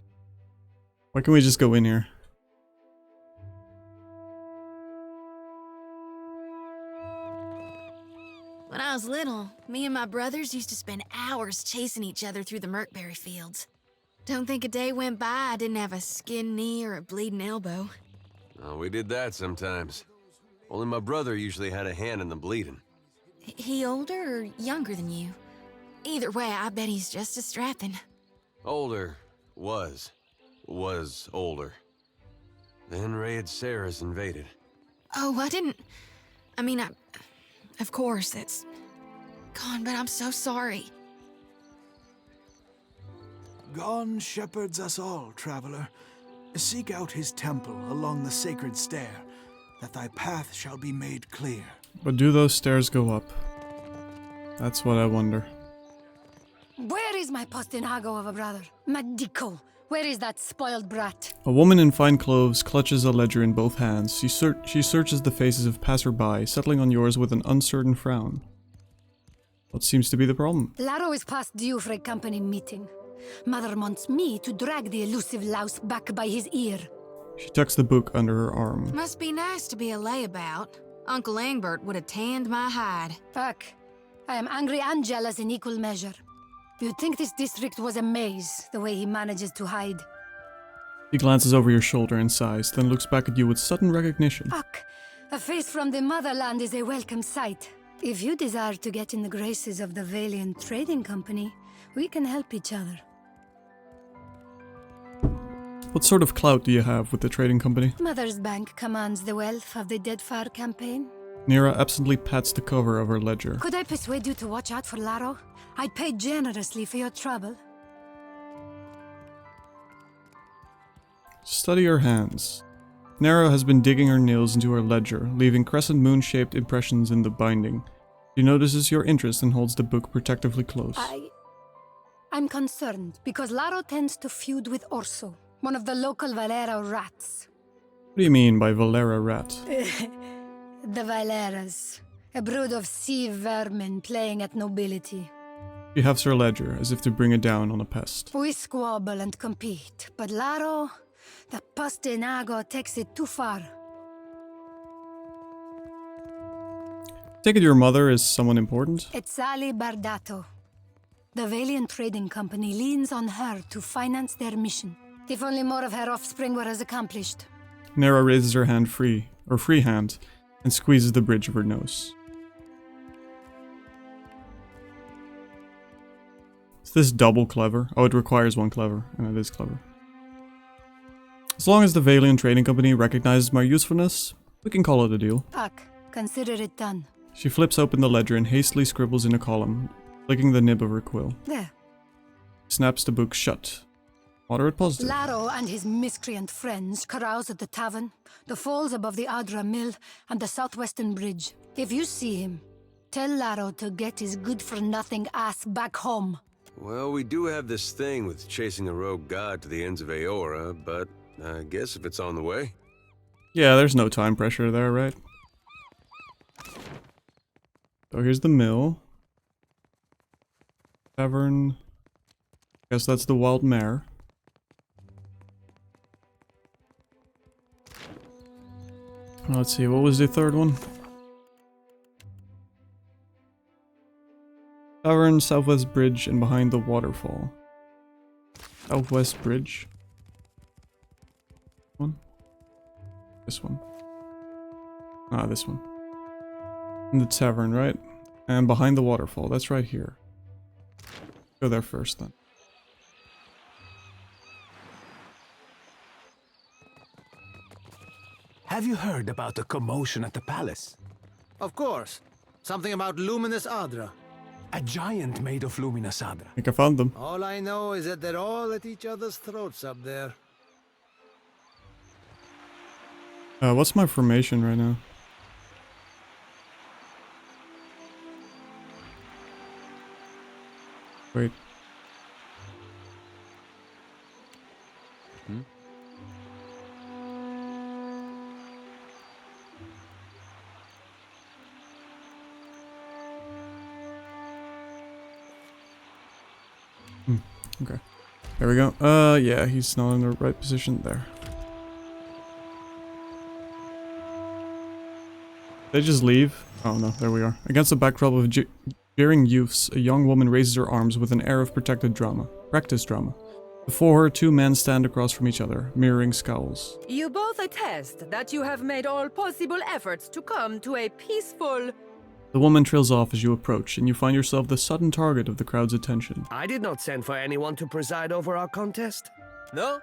Why can't we just go in here? When I was little, me and my brothers used to spend hours chasing each other through the Merkberry fields. Don't think a day went by I didn't have a skinned knee or a bleeding elbow. Oh, we did that sometimes. Only my brother usually had a hand in the bleeding. He older or younger than you? Either way, I bet he's just as strapping. Older. Was older. Then Raid Sarah's invaded. Oh, of course, it's gone, but I'm so sorry. God shepherds us all, traveler. Seek out his temple along the sacred stair, that thy path shall be made clear. But do those stairs go up? That's what I wonder. Where is my postinago of a brother? Madico. Where is that spoiled brat? A woman in fine clothes clutches a ledger in both hands. She searches the faces of passerby, settling on yours with an uncertain frown. What seems to be the problem? Laro is past due for a company meeting. Mother wants me to drag the elusive louse back by his ear. She tucks the book under her arm. Must be nice to be a layabout. Uncle Engbert would have tanned my hide. Fuck. I am angry and jealous in equal measure. You'd think this district was a maze, the way he manages to hide. He glances over your shoulder and sighs, then looks back at you with sudden recognition. Fuck. A face from the motherland is a welcome sight. If you desire to get in the graces of the Valiant Trading Company, we can help each other. What sort of clout do you have with the trading company? Mother's bank commands the wealth of the Deadfire campaign. Nira absently pats the cover of her ledger. Could I persuade you to watch out for Laro? I'd pay generously for your trouble. Study your hands. Nara has been digging her nails into her ledger, leaving crescent moon-shaped impressions in the binding. She notices your interest and holds the book protectively close. I'm concerned because Laro tends to feud with Orso, one of the local Valera rats. What do you mean by Valera rat? The Valeras, a brood of sea vermin playing at nobility. She hefts her ledger, as if to bring it down on a pest. We squabble and compete, but Laro, the postinago, takes it too far. Take it your mother is someone important? It's Sally Bardato. The Valiant Trading Company leans on her to finance their mission. If only more of her offspring were as accomplished. Nara raises her hand free hand, and squeezes the bridge of her nose. Is this double clever? Oh, it requires one clever, and it is clever. As long as the Valiant Trading Company recognizes my usefulness, we can call it a deal. Fuck. Consider it done. She flips open the ledger and hastily scribbles in a column, flicking the nib of her quill. There. Snaps the book shut. Moderate positive. Laro and his miscreant friends carouse at the tavern, the falls above the Adra Mill, and the southwestern bridge. If you see him, tell Laro to get his good-for-nothing ass back home. Well, we do have this thing with chasing a rogue god to the ends of Aora, but I guess if it's on the way. Yeah, there's no time pressure there, right? So here's the mill. Tavern. Guess that's the Wild Mare. Let's see, what was the third one? Tavern, Southwest Bridge, and behind the waterfall. Southwest Bridge. One? This one. Ah, this one. In the tavern, right? And behind the waterfall, that's right here. Go there first, then. Have you heard about the commotion at the palace? Of course. Something about Luminous Adra. A giant made of Luminous Adra. I think I found them. All I know is that they're all at each other's throats up there. What's my formation right now? Wait. Okay. There we go. Yeah, he's not in the right position there. They just leave? Oh no, there we are. Against the backdrop of jeering youths, a young woman raises her arms with an air of practice drama. Before her, two men stand across from each other, mirroring scowls. You both attest that you have made all possible efforts to come to a peaceful... The woman trails off as you approach, and you find yourself the sudden target of the crowd's attention. I did not send for anyone to preside over our contest. No?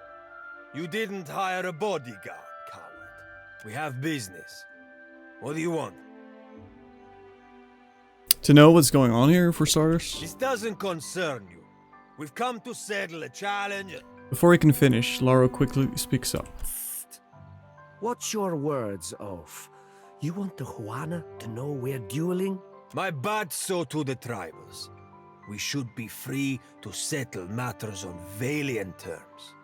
You didn't hire a bodyguard, coward. We have business. What do you want? To know what's going on here, for starters? This doesn't concern you. We've come to settle a challenge. Before he can finish, Laro quickly speaks up. What's your words, Oaf? You want the Juana to know we're dueling? My bad so to the tribals. We should be free to settle matters on valiant terms.